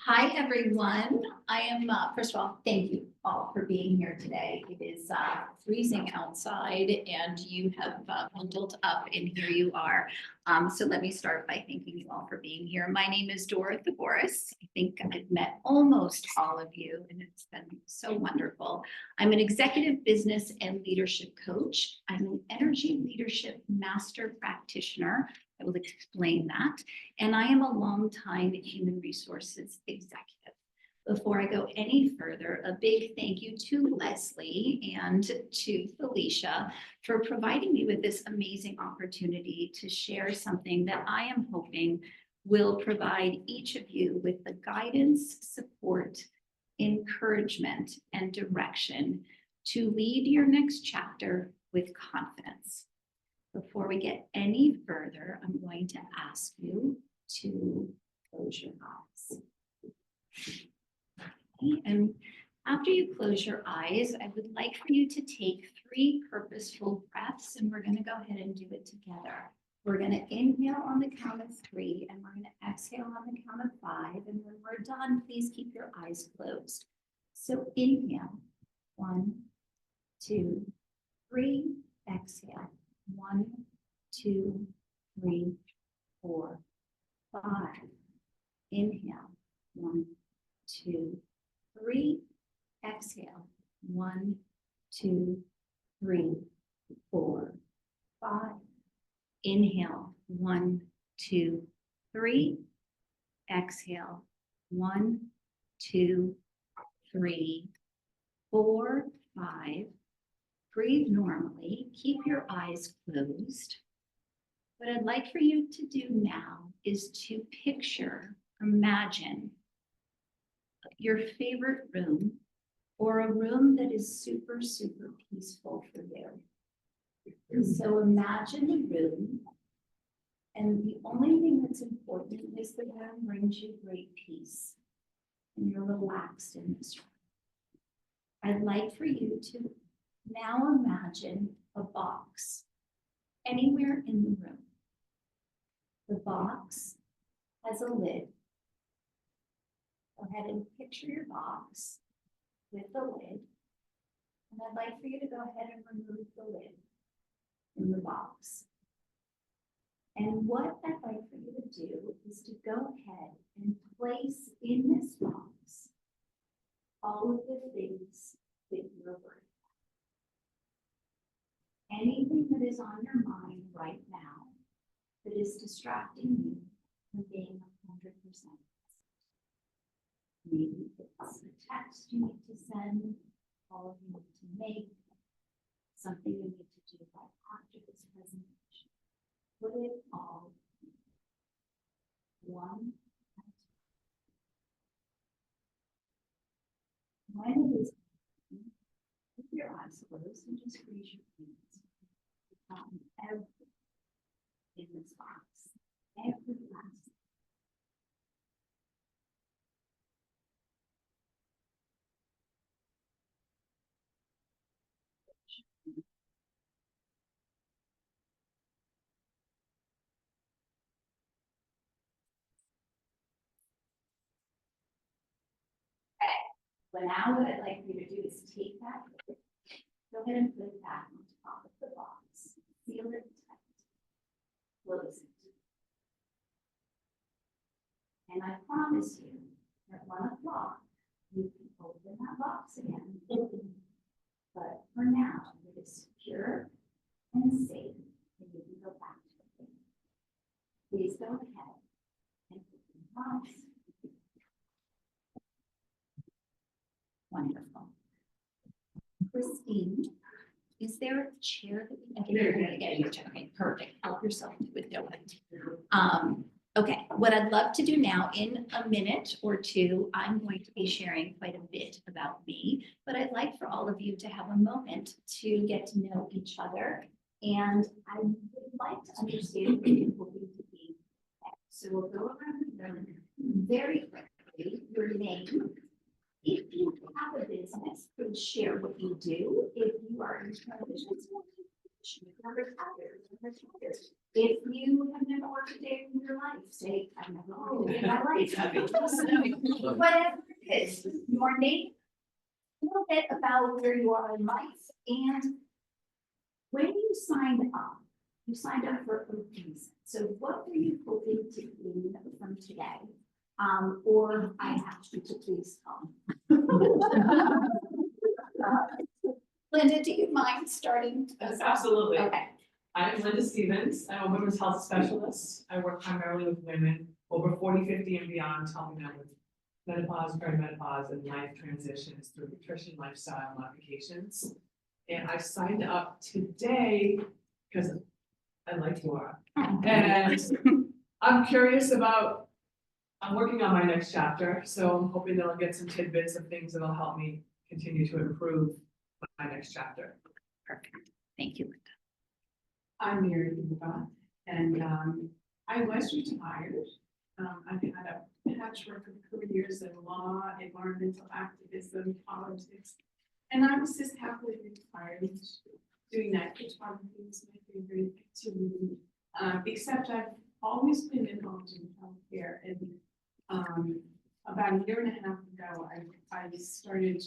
Hi, everyone. I am, first of all, thank you all for being here today. It is freezing outside and you have bundled up and here you are. So let me start by thanking you all for being here. My name is Dora Thagouras. I think I've met almost all of you and it's been so wonderful. I'm an executive business and leadership coach. I'm an energy leadership master practitioner. I will explain that. And I am a longtime human resources executive. Before I go any further, a big thank you to Leslie and to Felicia for providing me with this amazing opportunity to share something that I am hoping will provide each of you with the guidance, support, encouragement, and direction to lead your next chapter with confidence. Before we get any further, I'm going to ask you to close your eyes. Okay, and after you close your eyes, I would like for you to take 3 purposeful breaths, and we're going to go ahead and do it together. We're going to inhale on the count of 3, and we're going to exhale on the count of 5. And when we're done, please keep your eyes closed. So inhale, 1, 2, 3, exhale. 1, 2, 3, 4, 5. Inhale. 1, 2, 3. Exhale. 1, 2, 3, 4, 5. Inhale. 1, 2, 3. Exhale. 1, 2, 3, 4, 5. Breathe normally, keep your eyes closed. What I'd like for you to do now is to picture, imagine your favorite room or a room that is super, super peaceful for you. So imagine a room, and the only thing that's important is the room brings you great peace and you're relaxed in this room. I'd like for you to now imagine a box anywhere in the room. The box has a lid. Go ahead and picture your box with the lid. And I'd like for you to go ahead and remove the lid from the box. And what I'd like for you to do is to go ahead and place in this box all of the things that you're worried about. Anything that is on your mind right now that is distracting you from being 100%. Maybe it's a text you need to send, call you need to make, something you need to do right after this presentation. Put it all in one at a time. When it is, keep your eyes closed and just raise your hands. Everything in this box, every last. Okay, well now what I'd like you to do is take that, go ahead and put it back on top of the box, seal it tight, close it. And I promise you, at 1 o'clock, you can open that box again. But for now, it is secure and safe, and you can go back to it. Please go ahead and open the box. Wonderful. Christine, is there a chair that we can get? Okay, perfect. Help yourself to it. Okay, what I'd love to do now, in a minute or 2, I'm going to be sharing quite a bit about me, but I'd like for all of you to have a moment to get to know each other. And I would like to understand what you're hoping to be. So we'll go around the room very quickly. Your name. If you have a business, please share what you do. If you are in transition, If you have never worked a day in your life, say, I've never worked a day in my life. Whatever it is, your name, a little bit about where you are in life, and when you signed up for a reason. So what were you hoping to gain from today? Or I asked you to please come. Linda, do you mind starting? Yes, absolutely. Okay. I'm Linda Stevens. I'm a women's health specialist. I work primarily with women over 40, 50 and beyond, helping them with menopause, perimenopause, and life transitions through nutrition, lifestyle modifications. And I signed up today because I like Dora. And I'm curious about, I'm working on my next chapter, so I'm hoping that I'll get some tidbits of things that'll help me continue to improve my next chapter. Perfect. Thank you, Linda. I'm Mary Eva, and I was retired. I've had a patchwork of careers in law, environmental activism, politics, and I was just happily retired. Doing that photography is my favorite activity, except I've always been involved in healthcare. And about a year and a half ago, I started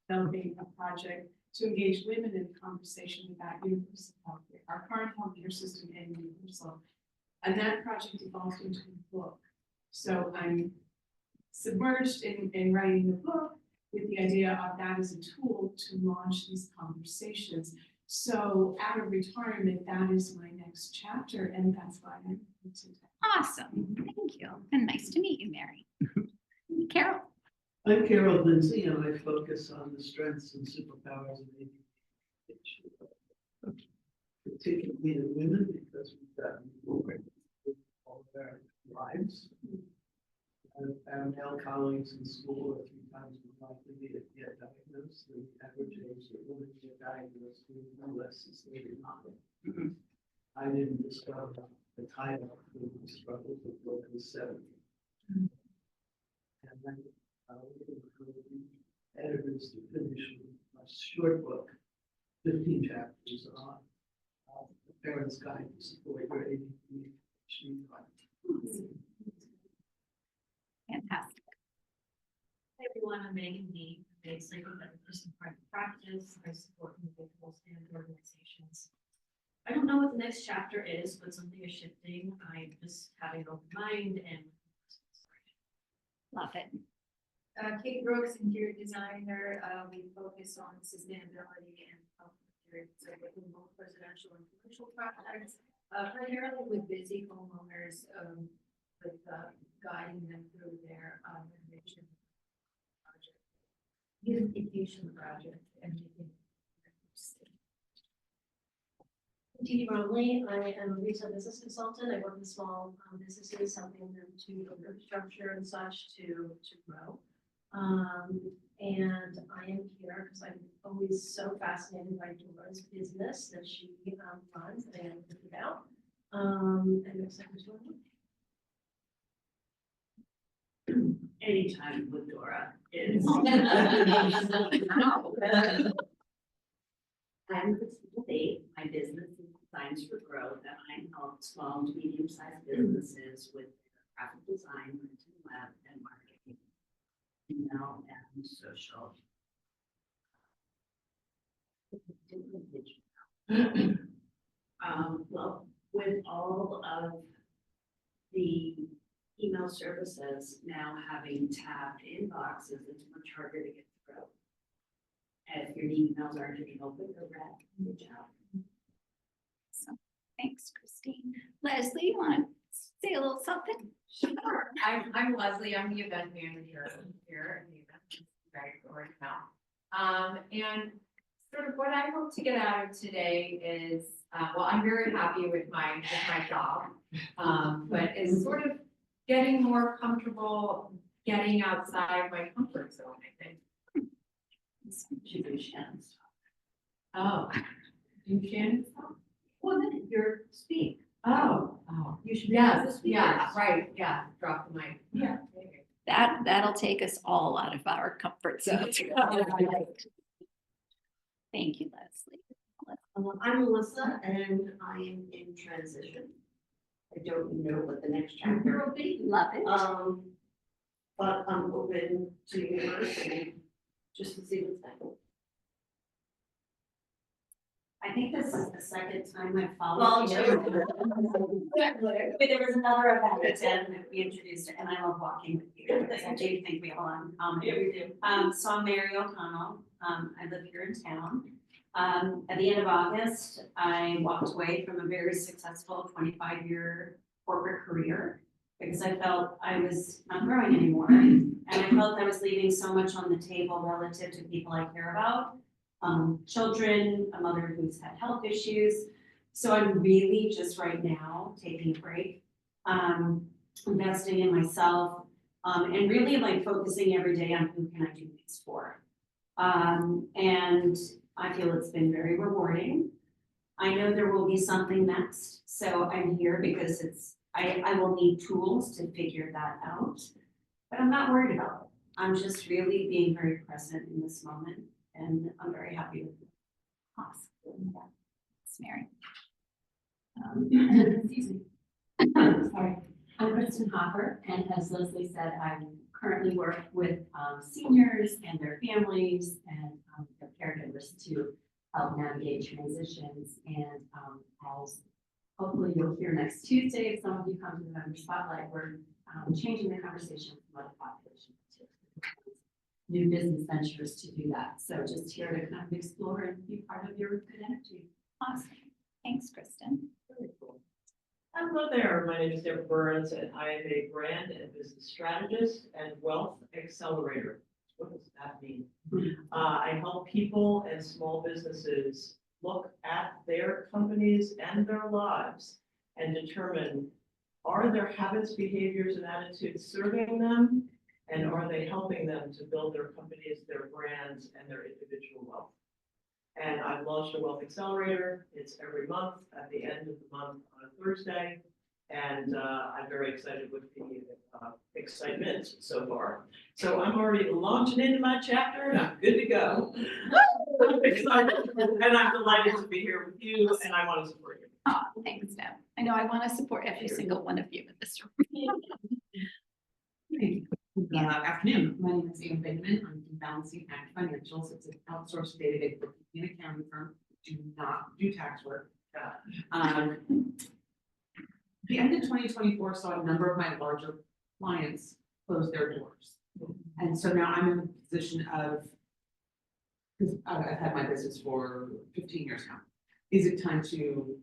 developing a project to engage women in conversation about universal healthcare, our current healthcare system and universal. And that project evolved into a book. So I'm submerged in writing the book with the idea of that as a tool to launch these conversations. So out of retirement, that is my next chapter, and that's why I'm here today. Awesome. Thank you. And nice to meet you, Mary. Carol. I'm Carol Lindsay, and I focus on the strengths and superpowers of ADHD, particularly in women, because we've gotten more all of our lives. Our male colleagues in school are 3 times more likely to get diagnosed than the average age that women get diagnosed with, unless it's later on. I didn't discover the title of the struggle with local 70. And then the editors to finish a short book, 15 chapters on the parent's guide to support your ADHD. Fantastic. Hi everyone, I'm Megan Lee. I'm a psychotherapist in private practice. I support individuals and organizations. I don't know what the next chapter is, but something is shifting. I'm just having an open mind and Love it. Kate Brooks, interior designer, we focus on sustainability and health materials, so within both residential and commercial projects, primarily with busy homeowners, with guiding them through their renovation project, beautification project, and making. Dee Bromley. I am a retail business consultant. I work with small businesses, helping them to build infrastructure and such to grow. And I am here because I'm always so fascinated by Dora's business that she runs that I am thinking about. And I'm excited to learn. Anytime with Dora is. I'm Christina Bate. My business is Designs for Growth, and I help small to medium-sized businesses with graphic design, printing, web, and marketing, email, and social. Well, with all of the email services now having tabbed inboxes, it's much harder to get through. And if your emails aren't getting open or read, reach out. So, thanks, Christine. Leslie, you want to say a little something? Sure. I'm Leslie. I'm the event manager here in the event. Very forward now. And sort of what I hope to get out of today is, well, I'm very happy with my job, but is sort of getting more comfortable, getting outside my comfort zone, I think. She do Shannon's Oh, do Shannon talk? Well, then you're speak. Oh, You should. yes, yeah, right, yeah, drop the mic. Yeah. That'll take us all out of our comfort zone. Thank you, Leslie. I'm Melissa and I am in transition. I don't know what the next chapter will be. Love it. But I'm open to university just to see what's happening. I think this is the second time I've Well, followed you. But there was another event and we introduced it, and I love walking with you, because I do think we have a lot in common. So I'm Mary O'Connell, I live here in town. At the end of August, I walked away from a very successful 25-year corporate career because I felt I was not growing anymore. And I felt I was leaving so much on the table relative to people I care about. Children, a mother who's had health issues. So I'm really just right now taking a break, investing in myself, and really like focusing every day on who can I do things for. And I feel it's been very rewarding. I know there will be something next, so I'm here because I will need tools to figure that out, but I'm not worried about it. I'm just really being very present in this moment. And I'm very happy with it. Awesome. Thanks, Mary. Excuse me. Sorry, I'm Kristen Hopper, and as Leslie said, I currently work with seniors and their families and their caregivers to help navigate transitions. And as hopefully you'll hear next Tuesday, if some of you come to the member spotlight, we're changing the conversation from other populations to new business ventures to do that. So just here to kind of explore and be part of your good energy. Awesome. Thanks, Kristen. Very cool. Hello there, my name is Deborah Burns and I am a brand and business strategist and wealth accelerator. What does that mean? I help people and small businesses look at their companies and their lives and determine, are their habits, behaviors, and attitudes serving them? And are they helping them to build their companies, their brands, and their individual wealth? And I've launched a wealth accelerator. It's every month at the end of the month on a Thursday. And I'm very excited with the excitement so far. So I'm already launching into my chapter and I'm good to go. I'm excited and I'm delighted to be here with you and I want to support you. Oh, thanks, Deb. I know I want to support every single one of you in this room. Afternoon, my name is Anne Benjamin. I'm from Balancing Act Financials. It's an outsourced database for an accounting firm. Do not do tax work. The end of 2024 saw a number of my larger clients close their doors. And so now I'm in the position of, because I've had my business for 15 years now. Is it time to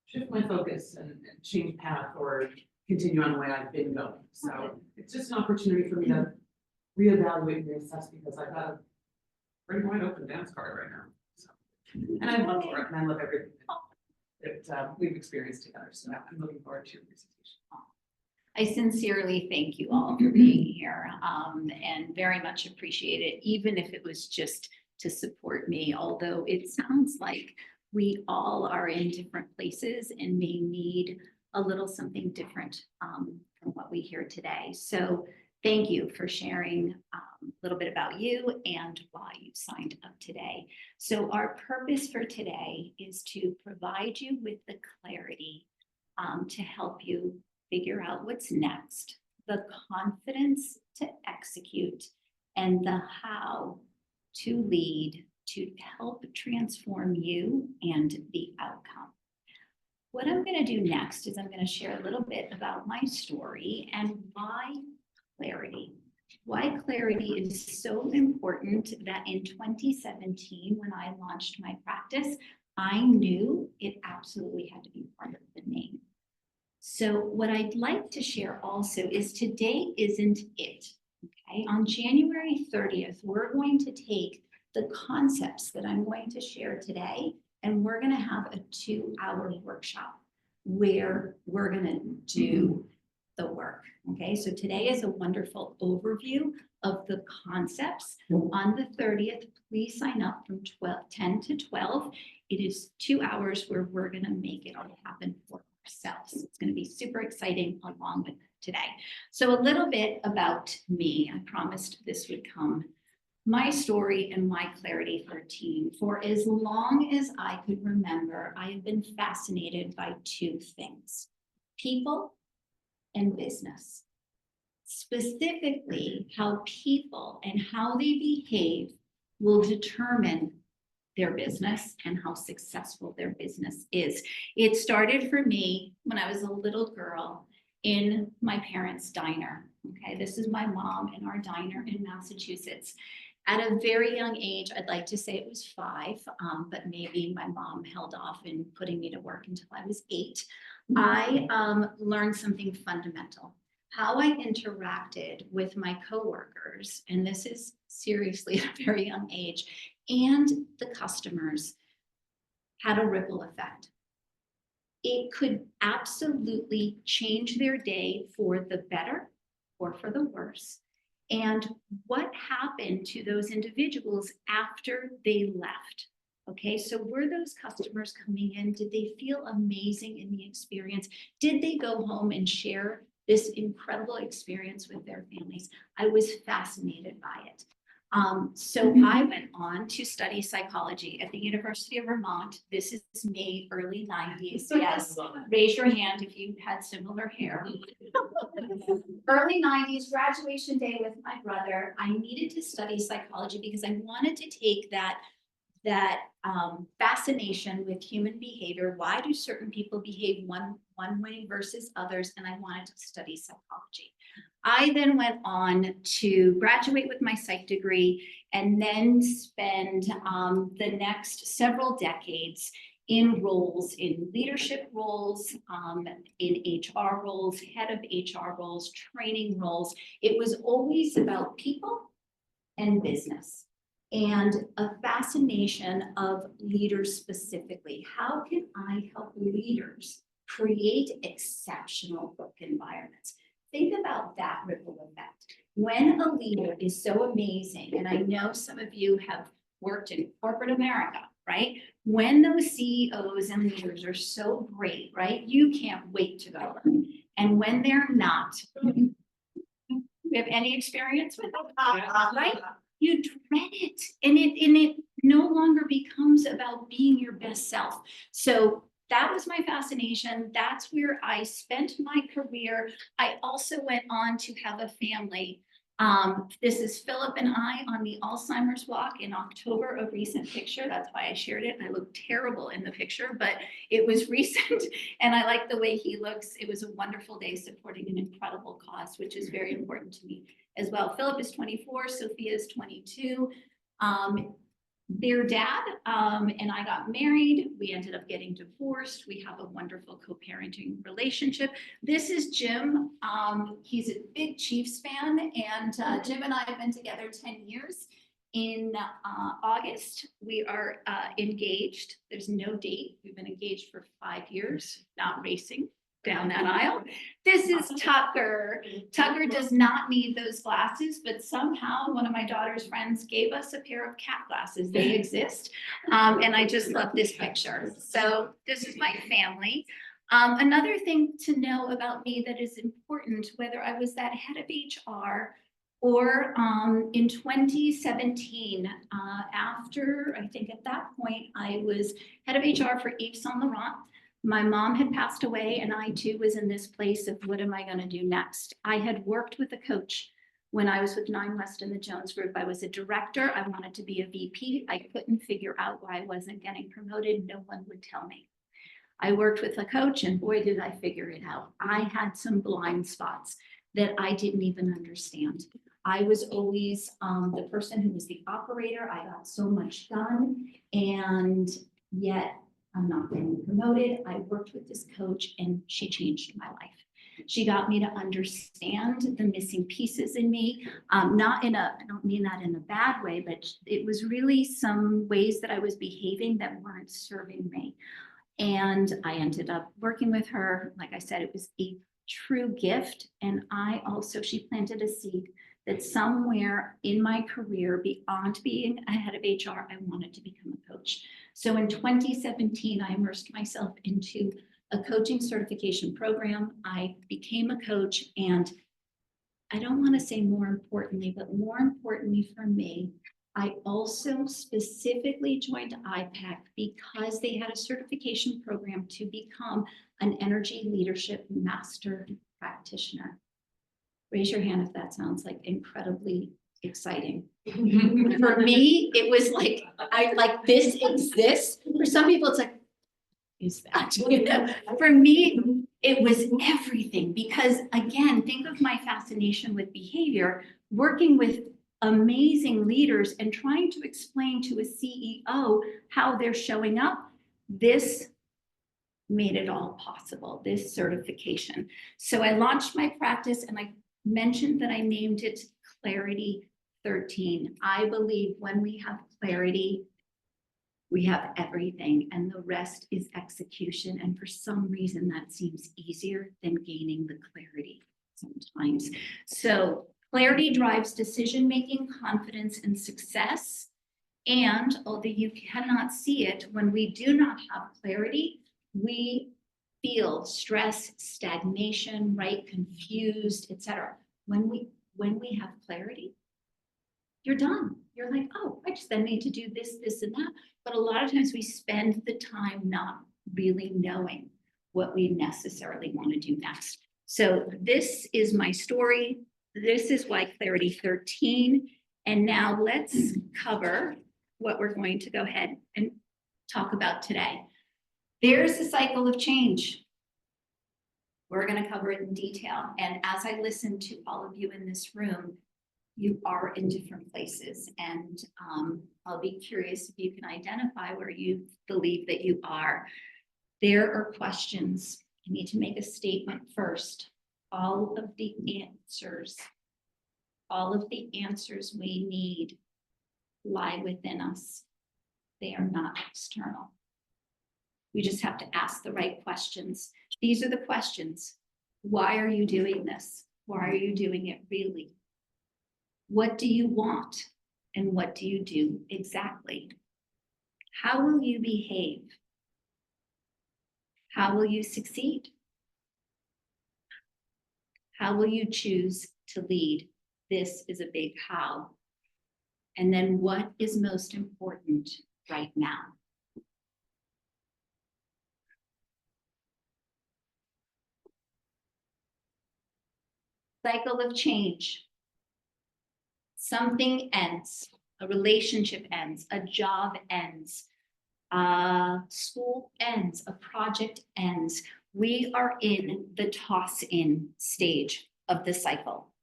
shift my focus and change path or continue on the way I've been going? So it's just an opportunity for me to reevaluate and reassess because I've got a pretty wide open dance card right now. So, and I love work and I love everything that we've experienced together. So I'm looking forward to your presentation. I sincerely thank you all for being here and very much appreciate it, even if it was just to support me, although it sounds like we all are in different places and may need a little something different from what we hear today. So thank you for sharing a little bit about you and why you signed up today. So our purpose for today is to provide you with the clarity to help you figure out what's next, the confidence to execute, and the how to lead to help transform you and the outcome. What I'm going to do next is I'm going to share a little bit about my story and why clarity. Why clarity is so important that in 2017, when I launched my practice, I knew it absolutely had to be part of the name. So what I'd like to share also is today isn't it. Okay, on January 30th, we're going to take the concepts that I'm going to share today, and we're going to have a 2-hour workshop where we're going to do the work. Okay, so today is a wonderful overview of the concepts. On the 30th, please sign up from 10 to 12. It is 2 hours where we're going to make it all happen for ourselves. It's going to be super exciting along with today. So a little bit about me. I promised this would come my story and my Clarity 13. For as long as I could remember, I have been fascinated by two things: people and business. Specifically, how people and how they behave will determine their business and how successful their business is. It started for me when I was a little girl in my parents' diner. Okay, this is my mom in our diner in Massachusetts. At a very young age, I'd like to say it was 5, but maybe my mom held off in putting me to work until I was 8. I learned something fundamental: how I interacted with my coworkers, and this is seriously at a very young age, and the customers had a ripple effect. It could absolutely change their day for the better or for the worse. And what happened to those individuals after they left? Okay, so were those customers coming in? Did they feel amazing in the experience? Did they go home and share this incredible experience with their families? I was fascinated by it. So I went on to study psychology at the University of Vermont. This is me, early 90s. Yes, raise your hand if you had similar hair. Early 90s, graduation day with my brother. I needed to study psychology because I wanted to take that fascination with human behavior. Why do certain people behave one way versus others? And I wanted to study psychology. I then went on to graduate with my psych degree and then spend the next several decades in roles, in leadership roles, in HR roles, head of HR roles, training roles. It was always about people and business, and a fascination of leaders specifically. How can I help leaders create exceptional work environments? Think about that ripple effect. When a leader is so amazing, and I know some of you have worked in corporate America, right? When those CEOs and leaders are so great, right? You can't wait to go. And when they're not, you have any experience with that, right? You dread it, and it no longer becomes about being your best self. So that was my fascination. That's where I spent my career. I also went on to have a family. This is Philip and I on the Alzheimer's walk in October, a recent picture. That's why I shared it. I look terrible in the picture, but it was recent and I like the way he looks. It was a wonderful day supporting an incredible cause, which is very important to me as well. Philip is 24, Sophia is 22. Their dad and I got married. We ended up getting divorced. We have a wonderful co-parenting relationship. This is Jim. He's a big Chiefs fan, and Jim and I have been together 10 years. In August, we are engaged. There's no date. We've been engaged for 5 years, not racing down that aisle. This is Tucker. Tucker does not need those glasses, but somehow one of my daughter's friends gave us a pair of cat glasses. They exist. And I just love this picture. So this is my family. Another thing to know about me that is important, whether I was that head of HR or in 2017, after, I think at that point, I was head of HR for Yves Saint Laurent. My mom had passed away and I too was in this place of what am I going to do next? I had worked with a coach when I was with 9 West in the Jones Group. I was a director. I wanted to be a VP. I couldn't figure out why I wasn't getting promoted. No one would tell me. I worked with a coach and boy, did I figure it out. I had some blind spots that I didn't even understand. I was always the person who was the operator. I got so much done and yet I'm not getting promoted. I worked with this coach and she changed my life. She got me to understand the missing pieces in me. I don't mean that in a bad way, but it was really some ways that I was behaving that weren't serving me. And I ended up working with her. Like I said, it was a true gift. And she planted a seed that somewhere in my career, beyond being a head of HR, I wanted to become a coach. So in 2017, I immersed myself into a coaching certification program. I became a coach, and I don't want to say more importantly, but more importantly for me, I also specifically joined IPAC because they had a certification program to become an energy leadership master practitioner. Raise your hand if that sounds like incredibly exciting. For me, it was like, I like this exists. For some people, it's like, is that, you know? For me, it was everything because again, think of my fascination with behavior, working with amazing leaders and trying to explain to a CEO how they're showing up. This made it all possible, this certification. So I launched my practice and I mentioned that I named it Clarity 13. I believe when we have clarity, we have everything and the rest is execution. And for some reason that seems easier than gaining the clarity sometimes. So clarity drives decision-making, confidence, and success. And although you cannot see it, when we do not have clarity, we feel stress, stagnation, right? Confused, etc. When we have clarity, you're done. You're like, oh, I just then need to do this, this, and that. But a lot of times we spend the time not really knowing what we necessarily want to do next. So this is my story. This is why Clarity 13. And now let's cover what we're going to go ahead and talk about today. There's a cycle of change. We're going to cover it in detail. And as I listen to all of you in this room, you are in different places. And I'll be curious if you can identify where you believe that you are. There are questions. I need to make a statement first. All of the answers we need lie within us. They are not external. We just have to ask the right questions. These are the questions. Why are you doing this? Why are you doing it really? What do you want? And what do you do exactly? How will you behave? How will you succeed? How will you choose to lead? This is a big how. And then what is most important right now? Cycle of change. Something ends, a relationship ends, a job ends, school ends, a project ends. We are in the toss-in stage of the cycle.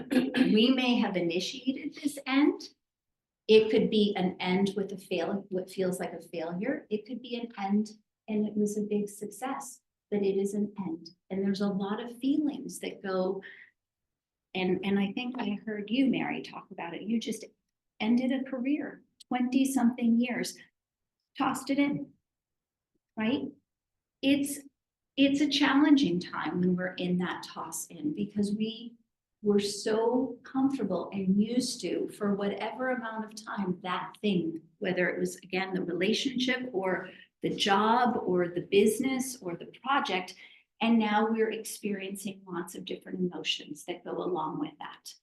We may have initiated this end. It could be an end with a fail, what feels like a failure. It could be an end and it was a big success, but it is an end. And there's a lot of feelings that go. And I think I heard you, Mary, talk about it. You just ended a career, 20-something years, tossed it in, right? It's a challenging time when we're in that toss in because we were so comfortable and used to, for whatever amount of time, that thing, whether it was, again, the relationship or the job or the business or the project. And now we're experiencing lots of different emotions that go along with that.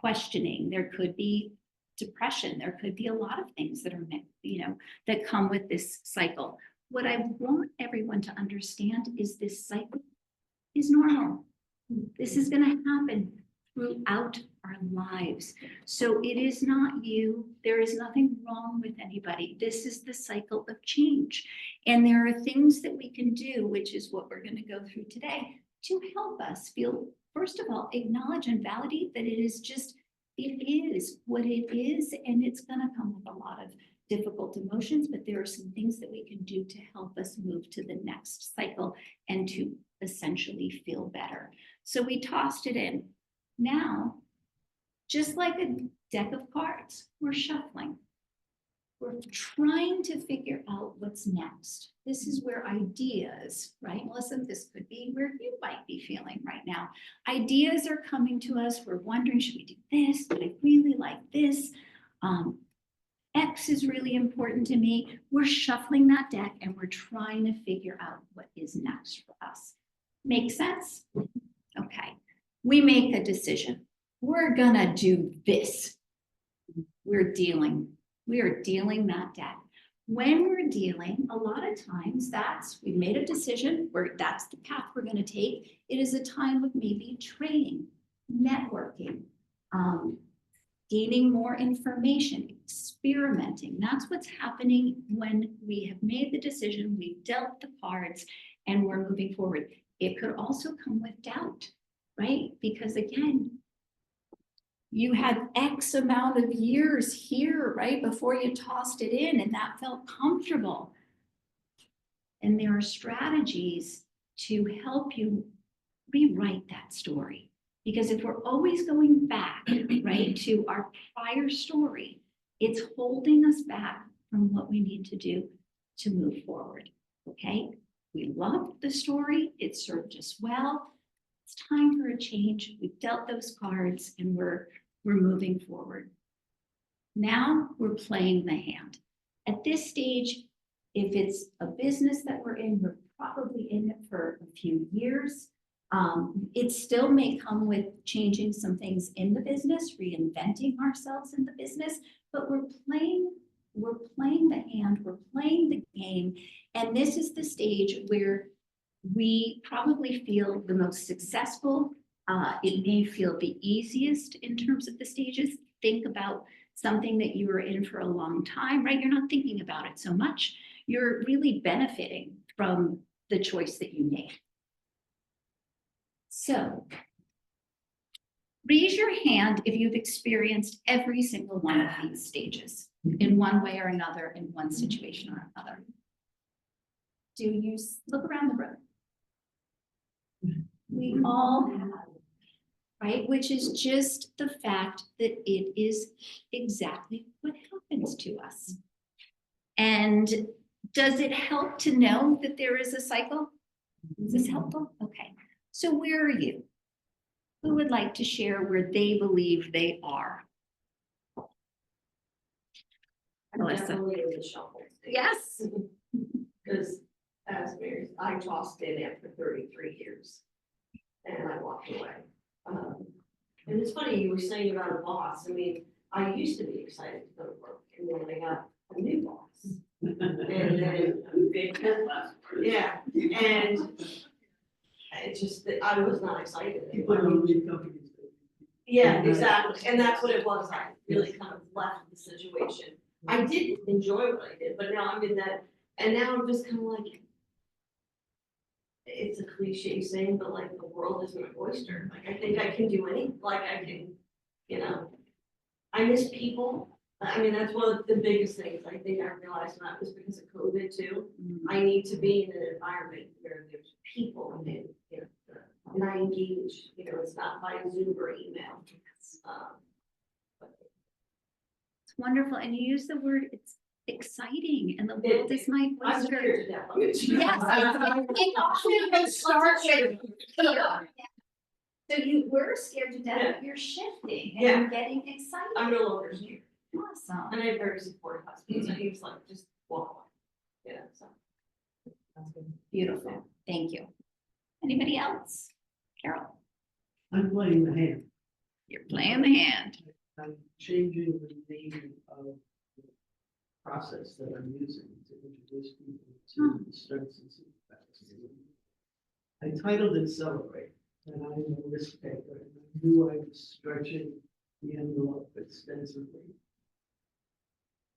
Questioning, there could be depression, there could be a lot of things that are, that come with this cycle. What I want everyone to understand is this cycle is normal. This is going to happen throughout our lives. So it is not you. There is nothing wrong with anybody. This is the cycle of change. And there are things that we can do, which is what we're going to go through today, to help us feel, first of all, acknowledge and validate that it is just, it is what it is. And it's going to come with a lot of difficult emotions, but there are some things that we can do to help us move to the next cycle and to essentially feel better. So we tossed it in. Now, just like a deck of cards, we're shuffling. We're trying to figure out what's next. This is where ideas, right? Melissa, this could be where you might be feeling right now. Ideas are coming to us. We're wondering, should we do this? Would I really like this? X is really important to me. We're shuffling that deck and we're trying to figure out what is next for us. Make sense? Okay. We make a decision. We're gonna do this. we are dealing that debt. When we're dealing, a lot of times we made a decision, that's the path we're gonna take. It is a time of maybe training, networking, gaining more information, experimenting. That's what's happening when we have made the decision, we've dealt the cards, and we're moving forward. It could also come with doubt, right? Because again, you had X amount of years here, right, before you tossed it in, and that felt comfortable. And there are strategies to help you rewrite that story. Because if we're always going back, right, to our prior story, it's holding us back from what we need to do to move forward, okay? We loved the story, it served us well. It's time for a change. We've dealt those cards and we're moving forward. Now we're playing the hand. At this stage, if it's a business that we're in, we're probably in it for a few years. It still may come with changing some things in the business, reinventing ourselves in the business, but we're playing the hand, we're playing the game. And this is the stage where we probably feel the most successful. It may feel the easiest in terms of the stages. Think about something that you were in for a long time, right? You're not thinking about it so much. You're really benefiting from the choice that you made. So raise your hand if you've experienced every single one of these stages in one way or another, in one situation or another. Do you look around the room? We all have, right? Which is just the fact that it is exactly what happens to us. And does it help to know that there is a cycle? Is this helpful? Okay. So where are you? Who would like to share where they believe they are? Melissa. Definitely in the shuffle. Yes. Because as Mary, I tossed in after 33 years and I walked away. And it's funny, you were saying about a boss. I mean, I used to be excited to go to work and then I got a new boss. And then yeah, and it just, I was not excited. People don't leave companies. Yeah, exactly. And that's what it was. I really kind of left the situation. I did enjoy what I did, but now I'm in that, and now I'm just kind of like, it's a cliche saying, but like the world is my oyster. Like I think I can do anything, like I can, you know, I miss people. I mean, that's one of the biggest things I think I realized, not just because of COVID too. I need to be in an environment where there's people and, you know, and I engage, you know, it's not by Zoom or email. It's wonderful. And you use the word, it's exciting, and the world is my I'm oyster. scared to death. Let me tell you. It often starts with fear. So you were scared to death, but you're shifting and Yeah. you're getting excited. I'm no longer scared. Awesome. And I have very supportive husband, so he was like, just walk away. Yeah, so. Beautiful. Thank you. Anybody else? Carol, I'm playing the hand. you're playing the hand. I'm changing the name of the process that I'm using to introduce people to the strengths and successes. I titled it Celebrate, and I'm a risk taker, and I knew I was stretching the envelope extensively.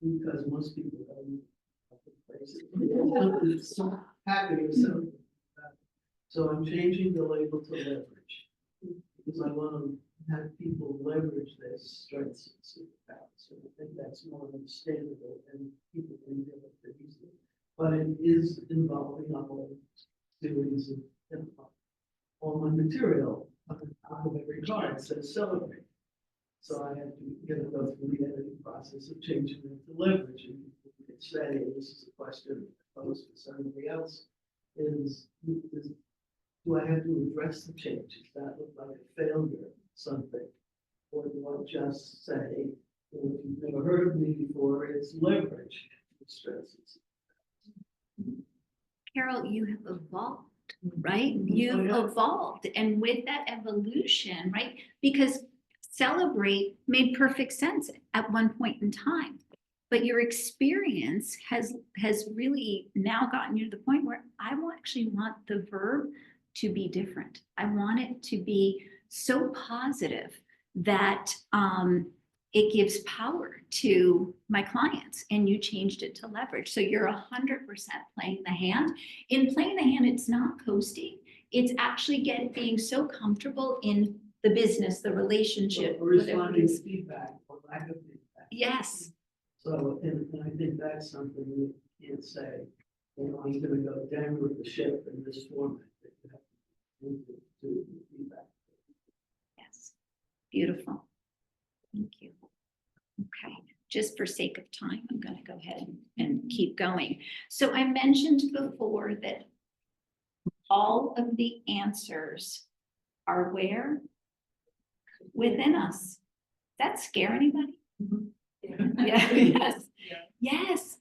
Because most people don't have the places. So happy or so. So I'm changing the label to leverage. Because I want to have people leverage their strengths and superpowers. So I think that's more understandable and people can deal with it easily. But it is involving a whole series of all my material on the top of every card says celebrate. So I have to go through the editing process of changing it to leverage. And people can say, and this is a question posed to somebody else, is do I have to address the change? Does that look like a failure, something? Or do I just say, well, if you've never heard of me before, it's leverage stresses? Carol, you have evolved, right? You've evolved. And with that evolution, right? Because celebrate made perfect sense at one point in time. But your experience has really now gotten you to the point where I actually want the verb to be different. I want it to be so positive that it gives power to my clients, and you changed it to leverage. So you're 100% playing the hand. In playing the hand, it's not coasting. It's actually being so comfortable in the business, the relationship. Responding to feedback or lack of feedback. Yes. So, and I think that's something you can't say, you know, I'm gonna go down with the ship in this format. That you have to move it to feedback. Yes. Beautiful. Thank you. Okay. Just for sake of time, I'm going to go ahead and keep going. So I mentioned before that all of the answers are where? Within us. Does that scare anybody? Yeah. Yes. Yes.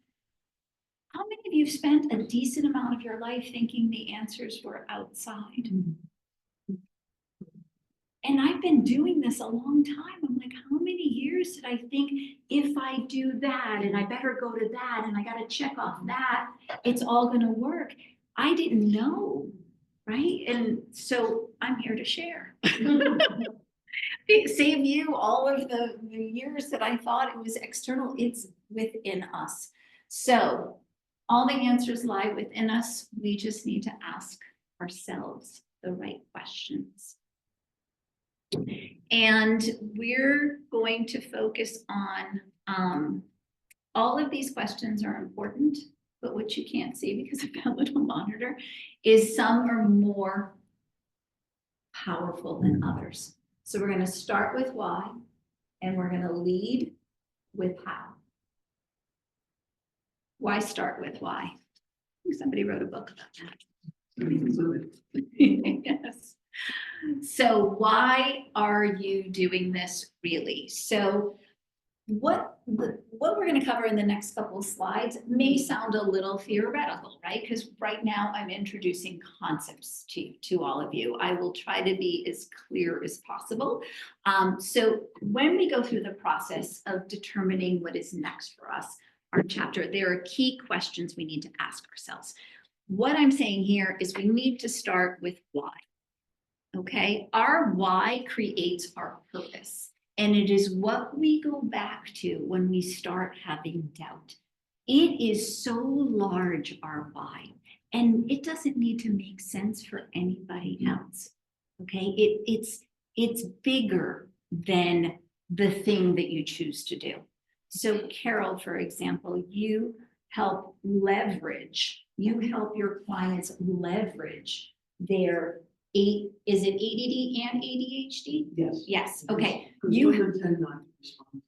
How many of you spent a decent amount of your life thinking the answers were outside? And I've been doing this a long time. I'm like, how many years did I think if I do that and I better go to that and I got to check off that, it's all going to work? I didn't know, right? And so I'm here to share. Save you all of the years that I thought it was external. It's within us. So all the answers lie within us. We just need to ask ourselves the right questions. And we're going to focus on all of these questions are important, but what you can't see because of that little monitor is some are more powerful than others. So we're going to start with why, and we're going to lead with how. Why start with why? I think somebody wrote a book about that. Yes. So why are you doing this really? So what we're going to cover in the next couple of slides may sound a little theoretical, right? Because right now I'm introducing concepts to all of you. I will try to be as clear as possible. So when we go through the process of determining what is next for us, our chapter, there are key questions we need to ask ourselves. What I'm saying here is we need to start with why. Okay, our why creates our purpose, and it is what we go back to when we start having doubt. It is so large, our why, and it doesn't need to make sense for anybody else. Okay, it's bigger than the thing that you choose to do. So Carol, for example, you help your clients leverage their is it ADD and ADHD? Yes. Yes, okay. Because women tend not to respond.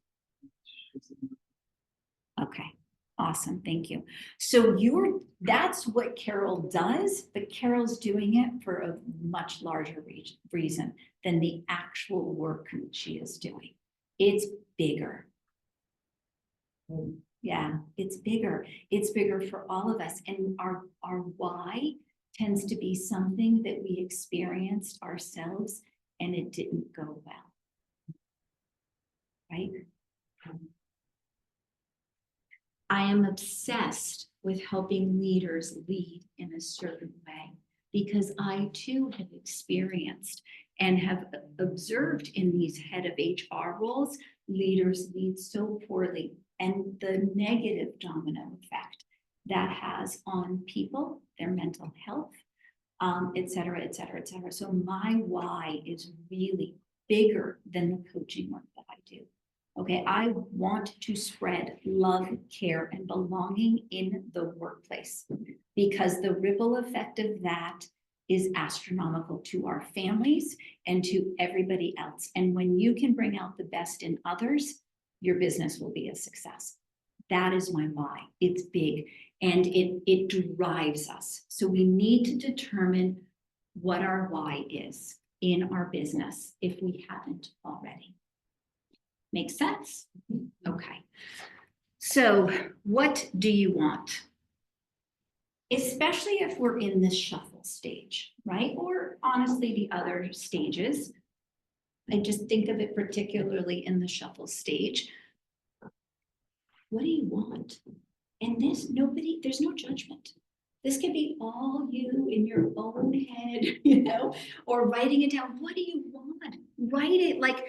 Okay, awesome, thank you. So that's what Carol does, but Carol's doing it for a much larger reason than the actual work she is doing. It's bigger. Yeah, it's bigger. It's bigger for all of us. And our why tends to be something that we experienced ourselves and it didn't go well. Right? I am obsessed with helping leaders lead in a certain way because I too have experienced and have observed in these head of HR roles, leaders lead so poorly and the negative domino effect that has on people, their mental health, et cetera, et cetera, et cetera. So my why is really bigger than the coaching work that I do. Okay, I want to spread love, care, and belonging in the workplace because the ripple effect of that is astronomical to our families and to everybody else. And when you can bring out the best in others, your business will be a success. That is my why. It's big and it drives us. So we need to determine what our why is in our business if we haven't already. Make sense? Okay. So what do you want? Especially if we're in this shuffle stage, right? Or honestly, the other stages. I just think of it particularly in the shuffle stage. What do you want? And there's no judgment. This could be all you in your own head, you know, or writing it down. What do you want? Write it like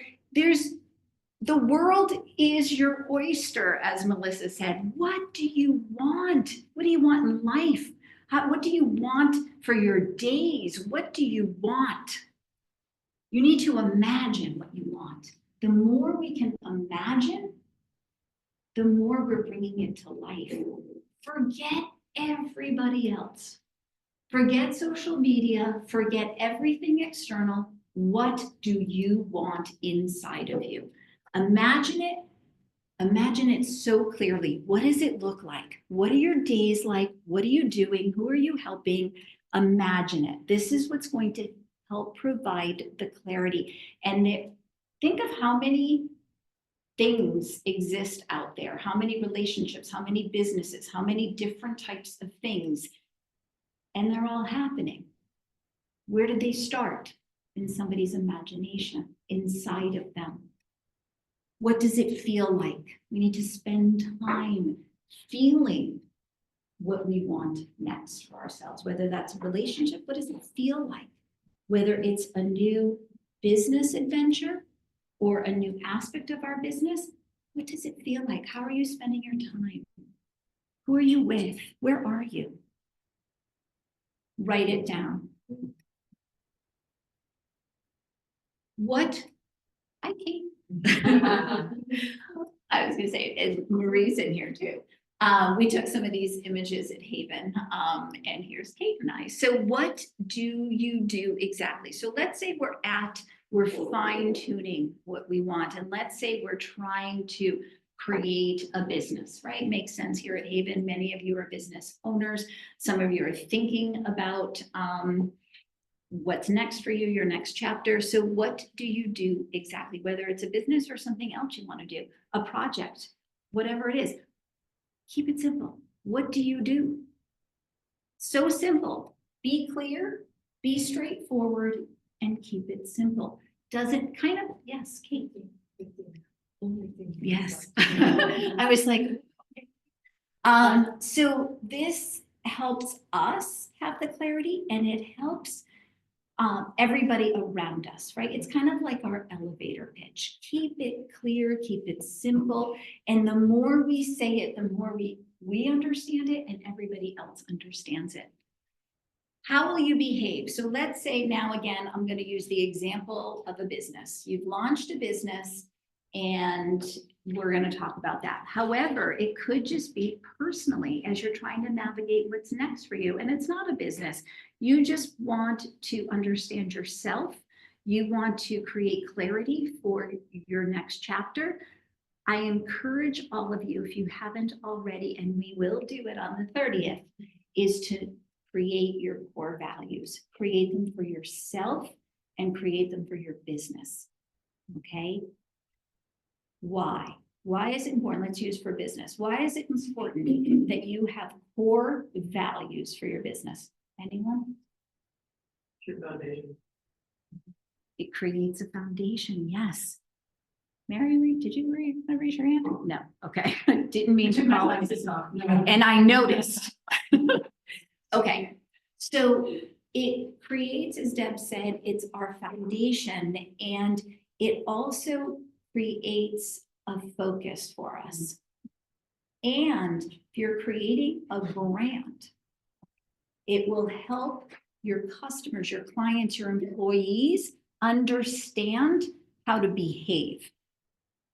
the world is your oyster, as Melissa said. What do you want? What do you want in life? What do you want for your days? What do you want? You need to imagine what you want. The more we can imagine, the more we're bringing it to life. Forget everybody else. Forget social media, forget everything external. What do you want inside of you? Imagine it so clearly. What does it look like? What are your days like? What are you doing? Who are you helping? Imagine it. This is what's going to help provide the clarity. And think of how many things exist out there, how many relationships, how many businesses, how many different types of things, and they're all happening. Where did they start? In somebody's imagination, inside of them. What does it feel like? We need to spend time feeling what we want next for ourselves, whether that's a relationship, what does it feel like? Whether it's a new business adventure or a new aspect of our business, what does it feel like? How are you spending your time? Who are you with? Where are you? Write it down. I think. I was gonna say, and Marie's in here too. We took some of these images at HAYVN, and here's Kate and I. So what do you do exactly? So let's say we're fine tuning what we want. And let's say we're trying to create a business, right? Makes sense here at HAYVN. Many of you are business owners. Some of you are thinking about what's next for you, your next chapter. So what do you do exactly? Whether it's a business or something else you want to do, a project, whatever it is, keep it simple. What do you do? So simple. Be clear, be straightforward, and keep it simple. Does it kind of, yes, Kate. Yes. I was like, so this helps us have the clarity, and it helps everybody around us, right? It's kind of like our elevator pitch. Keep it clear, keep it simple. And the more we say it, the more we understand it and everybody else understands it. How will you behave? So let's say now, again, I'm going to use the example of a business. You've launched a business and we're going to talk about that. However, it could just be personally as you're trying to navigate what's next for you. And it's not a business. You just want to understand yourself. You want to create clarity for your next chapter. I encourage all of you, if you haven't already, and we will do it on the 30th, is to create your core values. Create them for yourself and create them for your business. Okay? Why? Why is it important? Let's use for business. Why is it important that you have core values for your business? Anyone? Your foundation. It creates a foundation, yes. Mary, did you raise your hand? No, okay. Didn't mean to call it. And I noticed. Okay, so it creates, as Deb said, it's our foundation, and it also creates a focus for us. And if you're creating a brand, it will help your customers, your clients, your employees understand how to behave.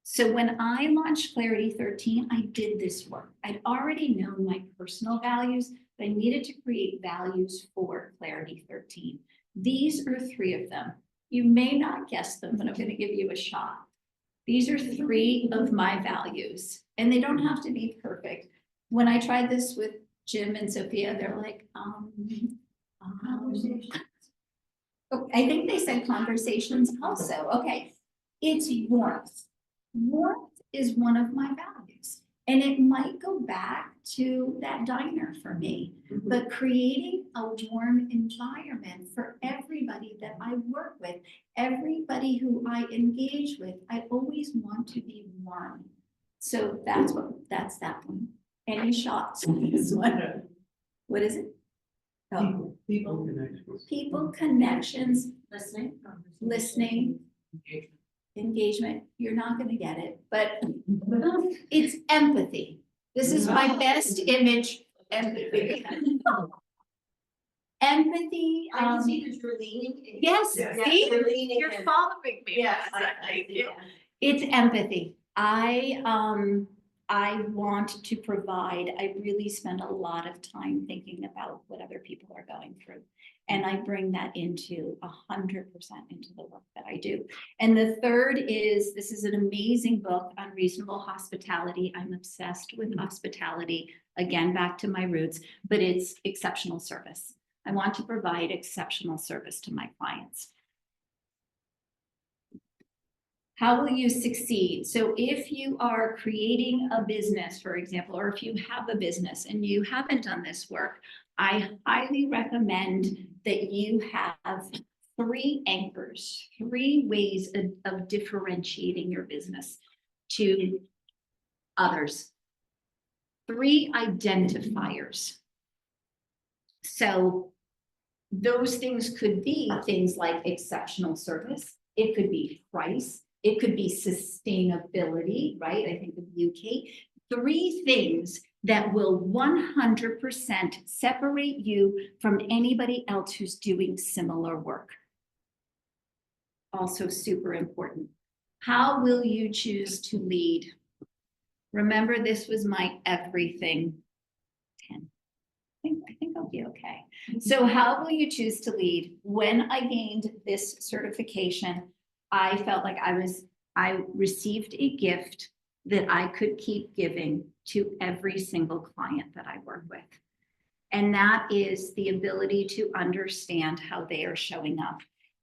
So when I launched Clarity 13, I did this work. I'd already known my personal values, but I needed to create values for Clarity 13. These are 3 of them. You may not guess them, but I'm going to give you a shot. These are 3 of my values, and they don't have to be perfect. When I tried this with Jim and Sophia, they're like, I think they said conversations also. Okay, it's warmth. Warmth is one of my values. And it might go back to that diner for me, but creating a warm environment for everybody that I work with, everybody who I engage with, I always want to be warm. So that's that one. Any shots on this one? What is it? Oh, People connections. people, connections, Listening. listening, engagement. You're not gonna get it, but it's empathy. This is my best image, empathy. Empathy, I can see that you're leaning. yes, Yes. see, You're leaning you're in. following me. Yes, I see that. It's empathy. I want to provide, I really spend a lot of time thinking about what other people are going through. And I bring that into 100% into the work that I do. And the third is, this is an amazing book on reasonable hospitality. I'm obsessed with hospitality, again, back to my roots, but it's exceptional service. I want to provide exceptional service to my clients. How will you succeed? So if you are creating a business, for example, or if you have a business and you haven't done this work, I highly recommend that you have 3 anchors, 3 ways of differentiating your business to others. 3 identifiers. So those things could be things like exceptional service. It could be price. It could be sustainability, right? I think of UK. 3 things that will 100% separate you from anybody else who's doing similar work. Also super important. How will you choose to lead? Remember, this was my everything 10. I think I'll be okay. So how will you choose to lead? When I gained this certification, I felt like I received a gift that I could keep giving to every single client that I work with. And that is the ability to understand how they are showing up.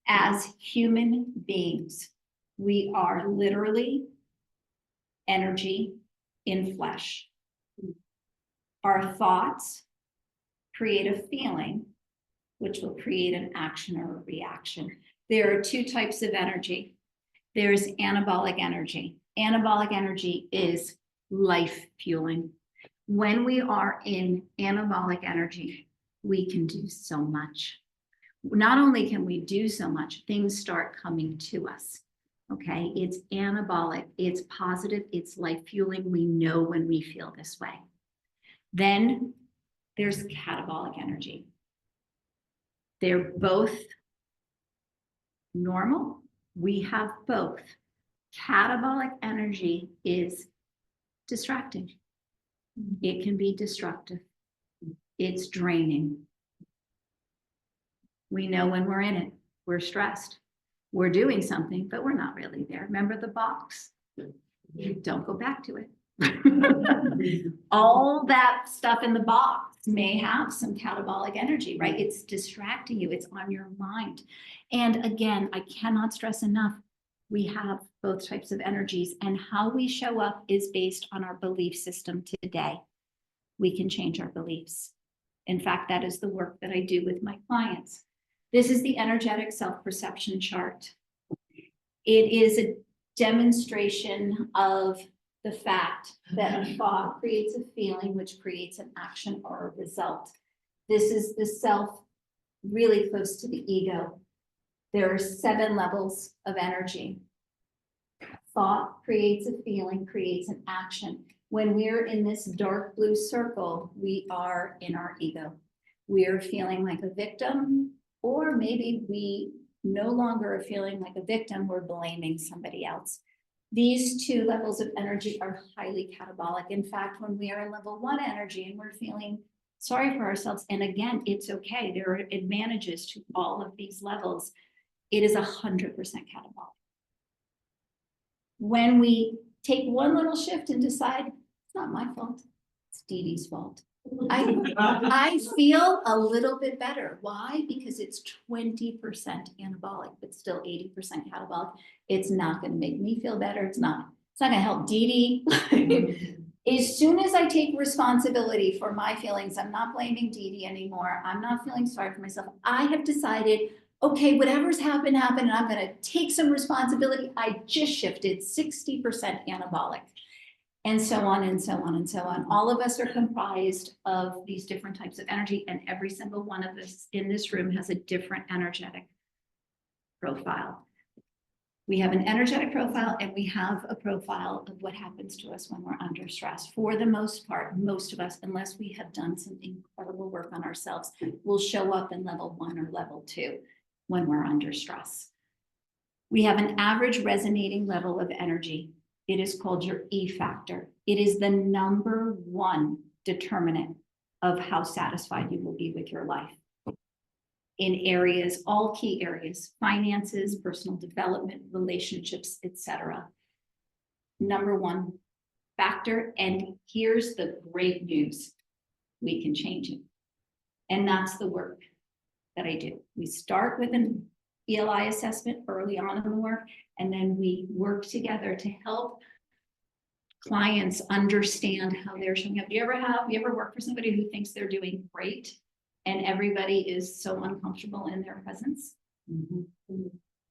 As human beings, we are literally energy in flesh. Our thoughts create a feeling, which will create an action or a reaction. There are 2 types of energy. There's anabolic energy. Anabolic energy is life fueling. When we are in anabolic energy, we can do so much. Not only can we do so much, things start coming to us. Okay, it's anabolic, it's positive, it's life fueling. We know when we feel this way. Then there's catabolic energy. They're both normal. We have both. Catabolic energy is distracting. It can be destructive. It's draining. We know when we're in it, we're stressed. We're doing something, but we're not really there. Remember the box? Don't go back to it. All that stuff in the box may have some catabolic energy, right? It's distracting you. It's on your mind. And again, I cannot stress enough, we have both types of energies, and how we show up is based on our belief system today. We can change our beliefs. In fact, that is the work that I do with my clients. This is the energetic self-perception chart. It is a demonstration of the fact that a thought creates a feeling, which creates an action or a result. This is the self really close to the ego. There are 7 levels of energy. Thought creates a feeling, creates an action. When we're in this dark blue circle, we are in our ego. We are feeling like a victim, or maybe we no longer are feeling like a victim, we're blaming somebody else. These 2 levels of energy are highly catabolic. In fact, when we are in level 1 energy and we're feeling sorry for ourselves, and again, it's okay, there are advantages to all of these levels, it is 100% catabolic. When we take one little shift and decide, it's not my fault, it's Dee Dee's fault, I feel a little bit better. Why? Because it's 20% anabolic, but still 80% catabolic. It's not going to make me feel better. It's not going to help Dee Dee. As soon as I take responsibility for my feelings, I'm not blaming Dee Dee anymore. I'm not feeling sorry for myself. I have decided, okay, whatever's happened, happened, and I'm gonna take some responsibility. I just shifted 60% anabolic. And so on and so on and so on. All of us are comprised of these different types of energy, and every single one of us in this room has a different energetic profile. We have an energetic profile and we have a profile of what happens to us when we're under stress. For the most part, most of us, unless we have done some incredible work on ourselves, will show up in level 1 or level 2 when we're under stress. We have an average resonating level of energy. It is called your E factor. It is the #1 determinant of how satisfied you will be with your life. In areas, all key areas, finances, personal development, relationships, etc. #1 factor, and here's the great news. We can change it. And that's the work that I do. We start with an ELI assessment early on in the work, and then we work together to help clients understand how they're showing up. You ever work for somebody who thinks they're doing great and everybody is so uncomfortable in their presence?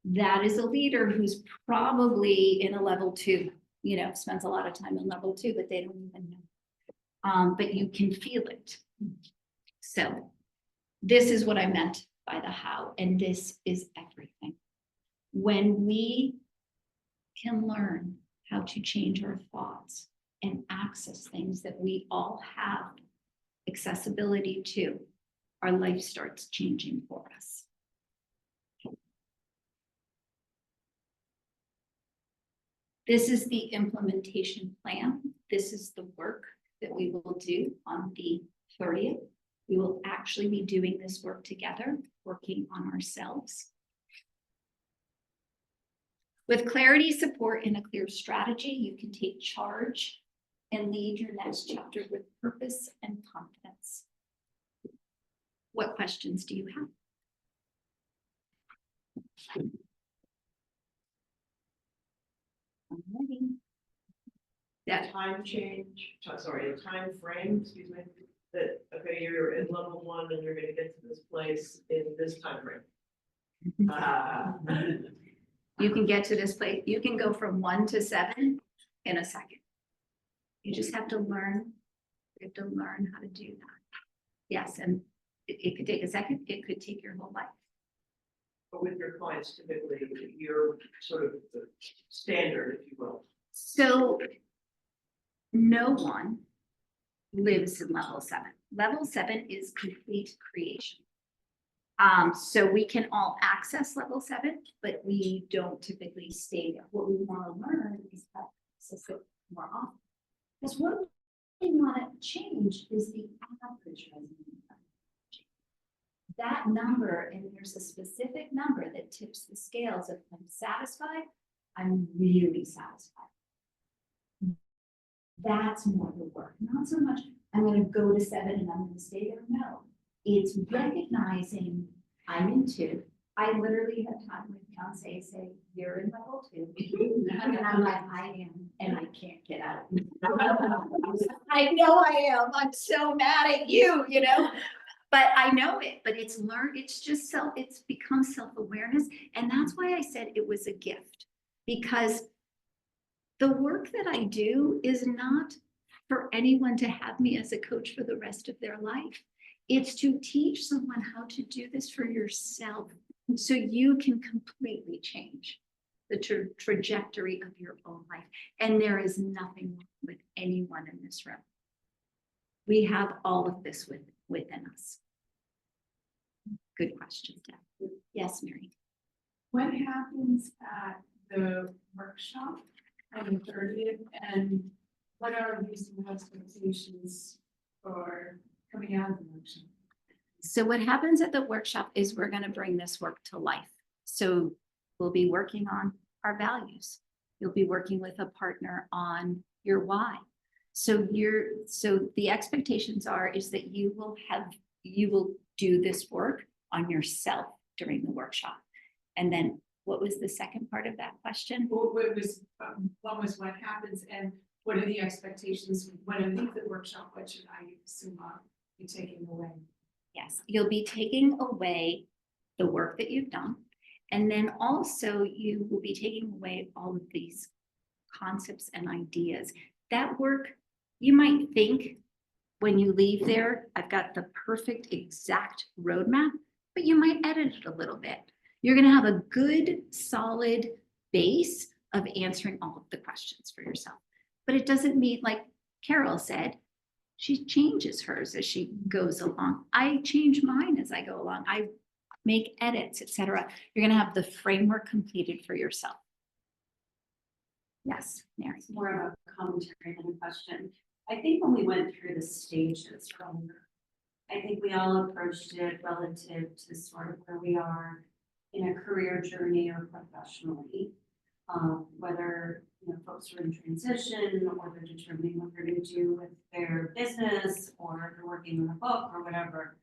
That is a leader who's probably in a level 2, spends a lot of time in level 2, but they don't even know. But you can feel it. So this is what I meant by the how, and this is everything. When we can learn how to change our thoughts and access things that we all have accessibility to, our life starts changing for us. This is the implementation plan. This is the work that we will do on the 30th. We will actually be doing this work together, working on ourselves. With clarity, support, and a clear strategy, you can take charge and lead your next chapter with purpose and confidence. What questions do you have? Alrighty. That time frame, excuse me, that, okay, you're in level 1 and you're gonna get to this place in this time frame. You can get to this place. You can go from 1 to 7 in a second. You just have to learn. You have to learn how to do that. Yes, and it could take a second. It could take your whole life. But with your clients, typically, you're sort of the standard, if you will. So no one lives in level 7. Level 7 is complete creation. So we can all access level 7, but we don't typically stay there. What we want to learn is how to access it more often. Because what we want to change is the average resonating energy. That number, and there's a specific number that tips the scales of I'm satisfied, I'm really satisfied. That's more the work, not so much I'm going to go to 7 and I'm going to stay there. No, it's recognizing I'm in 2. I literally have had my fiance say, "You're in level 2." And I'm like, I am, and I can't get out. I know I am. I'm so mad at you, but I know it, but it's learned. It's just it's become self-awareness. And that's why I said it was a gift, because the work that I do is not for anyone to have me as a coach for the rest of their life. It's to teach someone how to do this for yourself so you can completely change the trajectory of your own life. And there is nothing wrong with anyone in this room. We have all of this within us. Good question, Deb. Yes, Mary. What happens at the workshop on the 30th, and what are reasonable expectations for coming out of the workshop? So what happens at the workshop is we're going to bring this work to life. So we'll be working on our values. You'll be working with a partner on your why. So the expectations is that you will do this work on yourself during the workshop. And then what was the second part of that question? What happens, and what are the expectations, when I leave the workshop, what should I assume I'll be taking away? Yes, you'll be taking away the work that you've done. And then also you will be taking away all of these concepts and ideas. That work, you might think when you leave there, I've got the perfect exact roadmap, but you might edit it a little bit. You're gonna have a good, solid base of answering all of the questions for yourself. But it doesn't mean, like Carol said, she changes hers as she goes along. I change mine as I go along. I make edits, etc. You're gonna have the framework completed for yourself. Yes, Mary. It's more of a commentary than a question. I think when we went through the stages I think we all approached it relative to sort of where we are in a career journey or professionally. Whether, you know, folks are in transition or they're determining what they're going to do with their business or they're working on a book or whatever.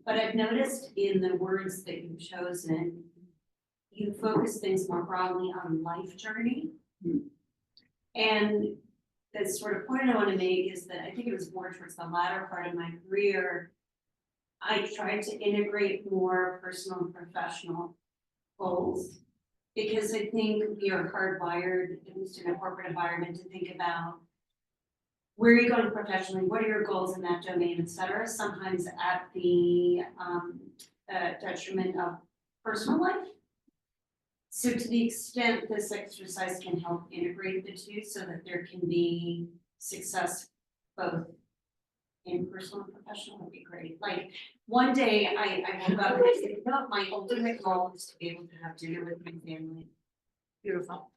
But I've noticed in the words that you've chosen, you focus things more broadly on life journey. And the sort of point I want to make is that I think it was more towards the latter part of my career. I tried to integrate more personal and professional goals because I think we are hardwired, at least in a corporate environment, to think about where are you going professionally, what are your goals in that domain, et cetera, sometimes at the detriment of personal life. So to the extent this exercise can help integrate the two so that there can be success both in personal and professional would be great. Like one day I woke up and I said, no, my ultimate goal is to be able to have dinner with my family. Beautiful.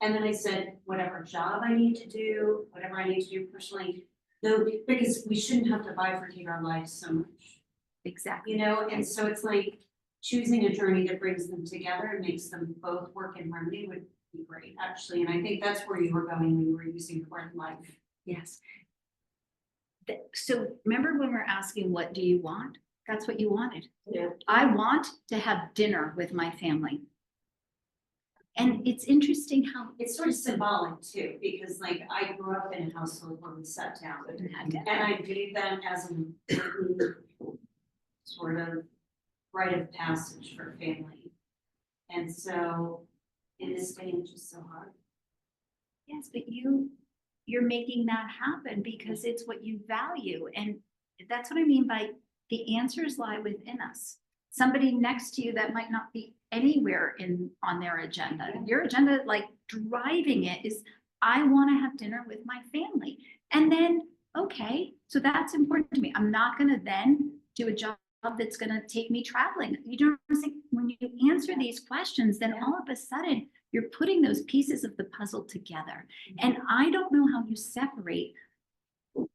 And then I said, whatever job I need to do, whatever I need to do personally, though, because we shouldn't have to bifurcate our lives so much. Exactly. You know, and so it's like choosing a journey that brings them together and makes them both work in harmony would be great, actually. And I think that's where you were going when you were using the word life. Yes. So remember when we're asking, what do you want? That's what you wanted. Yeah. I want to have dinner with my family. And it's interesting how It's sort of symbolic too, because like I grew up in a household where we sat down and had dinner. and I viewed that as an important sort of rite of passage for family. And so in this day, it's just so hard. Yes, but you're making that happen because it's what you value. And that's what I mean by the answers lie within us. Somebody next to you that might not be anywhere on their agenda. Your agenda, like driving it, is I want to have dinner with my family. And then, okay, so that's important to me. I'm not going to then do a job that's going to take me traveling. You don't think when you answer these questions, then all of a sudden you're putting those pieces of the puzzle together. And I don't know how you separate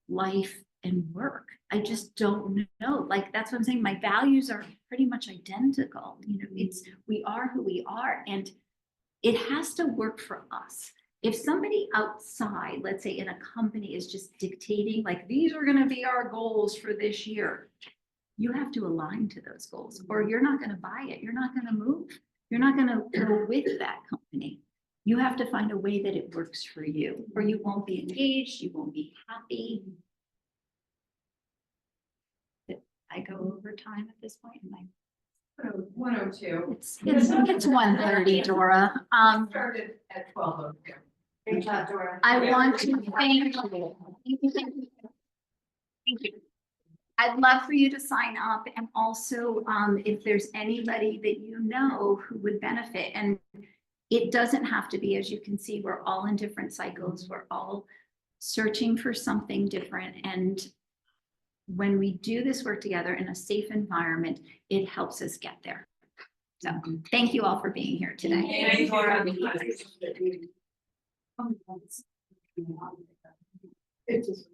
life and work. I just don't know. Like, that's what I'm saying. My values are pretty much identical. You know, we are who we are, and it has to work for us. If somebody outside, let's say in a company, is just dictating, like, these are going to be our goals for this year, you have to align to those goals, or you're not going to buy it. You're not going to move. You're not going to go with that company. You have to find a way that it works for you, or you won't be engaged. You won't be happy. I go over time at this point. And 102. it's 1:30, Dora. Started at 12:02. Great job, Dora. I want to thank you. Thank you. I'd love for you to sign up, and also if there's anybody that you know who would benefit. And it doesn't have to be, as you can see, we're all in different cycles. We're all searching for something different. And when we do this work together in a safe environment, it helps us get there. So thank you all for being here today. Thank you, Dora. It just